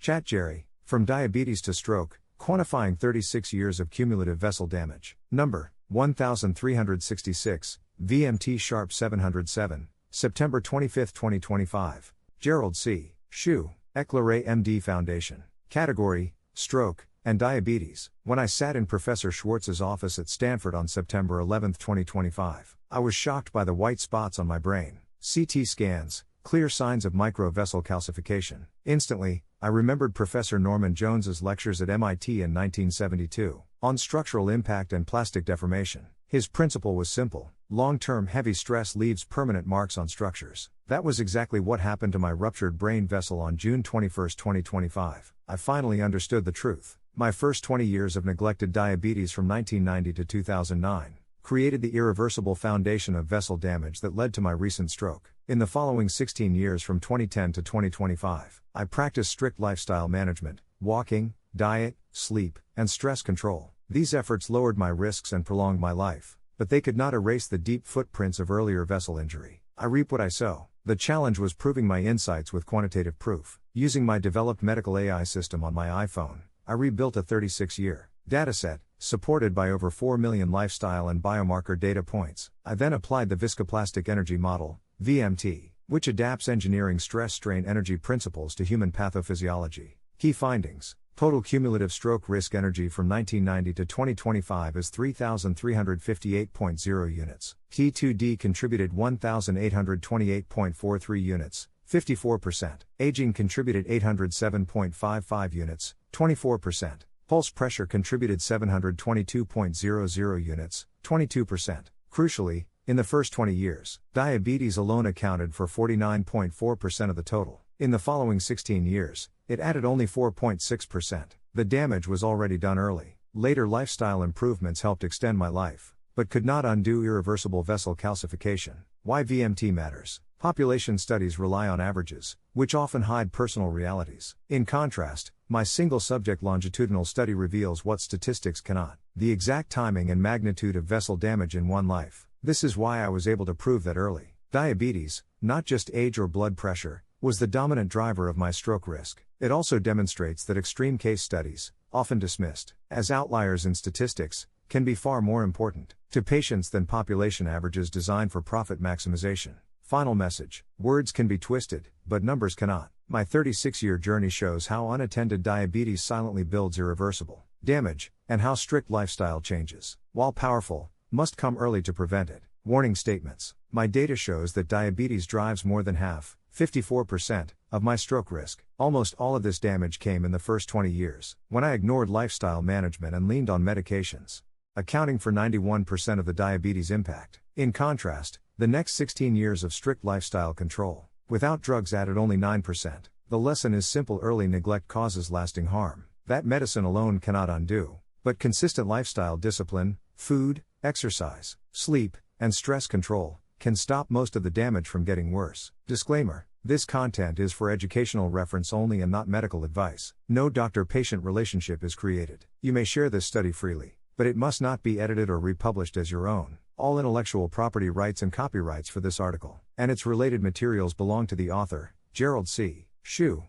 ChatGerry, From Diabetes to Stroke, Quantifying 36 Years of Cumulative Vessel Damage. Number 1366, VMT Sharp 707, September 25, 2025. Gerald C. Shu, EclaireMD Foundation. Category, Stroke, and Diabetes. When I sat in Professor Schwartz's office at Stanford on September 11, 2025, I was shocked by the white spots on my brain. CT scans, clear signs of microvessel calcification. Instantly, I remembered Professor Norman Jones's lectures at MIT in 1972, on structural impact and plastic deformation. His principle was simple: long-term heavy stress leaves permanent marks on structures. That was exactly what happened to my ruptured brain vessel on June 21, 2025. I finally understood the truth. My first 20 years of neglected diabetes from 1990 to 2009 created the irreversible foundation of vessel damage that led to my recent stroke. In the following 16 years from 2010 to 2025, I practiced strict lifestyle management, walking, diet, sleep, and stress control. These efforts lowered my risks and prolonged my life, but they could not erase the deep footprints of earlier vessel injury. I reap what I sow. The challenge was proving my insights with quantitative proof. Using my developed medical AI system on my iPhone, I rebuilt a 36-year dataset, supported by over 4 million lifestyle and biomarker data points. I then applied the viscoplastic energy model, VMT, which adapts engineering stress-strain energy principles to human pathophysiology. Key findings: total cumulative stroke risk energy from 1990 to 2025 is 3,358.0 units. T2D contributed 1,828.43 units, 54%. Aging contributed 807.55 units, 24%. Pulse pressure contributed 722.00 units, 22%. Crucially, in the first 20 years, diabetes alone accounted for 49.4% of the total. In the following 16 years, it added only 4.6%. The damage was already done early. Later lifestyle improvements helped extend my life, but could not undo irreversible vessel calcification. Why VMT matters. Population studies rely on averages, which often hide personal realities. In contrast, my single-subject longitudinal study reveals what statistics cannot: the exact timing and magnitude of vessel damage in one life. This is why I was able to prove that early diabetes, not just age or blood pressure, was the dominant driver of my stroke risk. It also demonstrates that extreme case studies, often dismissed as outliers in statistics, can be far more important to patients than population averages designed for profit maximization. Final message: words can be twisted, but numbers cannot. My 36-year journey shows how unattended diabetes silently builds irreversible damage, and how strict lifestyle changes, while powerful, must come early to prevent it. Warning statements: my data shows that diabetes drives more than half, 54%, of my stroke risk. Almost all of this damage came in the first 20 years, when I ignored lifestyle management and leaned on medications, accounting for 91% of the diabetes impact. In contrast, the next 16 years of strict lifestyle control, without drugs, added only 9%. The lesson is simple: early neglect causes lasting harm that medicine alone cannot undo, but consistent lifestyle discipline, food, exercise, sleep, and stress control, can stop most of the damage from getting worse. Disclaimer: this content is for educational reference only and not medical advice. No doctor-patient relationship is created. You may share this study freely, but it must not be edited or republished as your own. All intellectual property rights and copyrights for this article and its related materials belong to the author, Gerald C. Shu.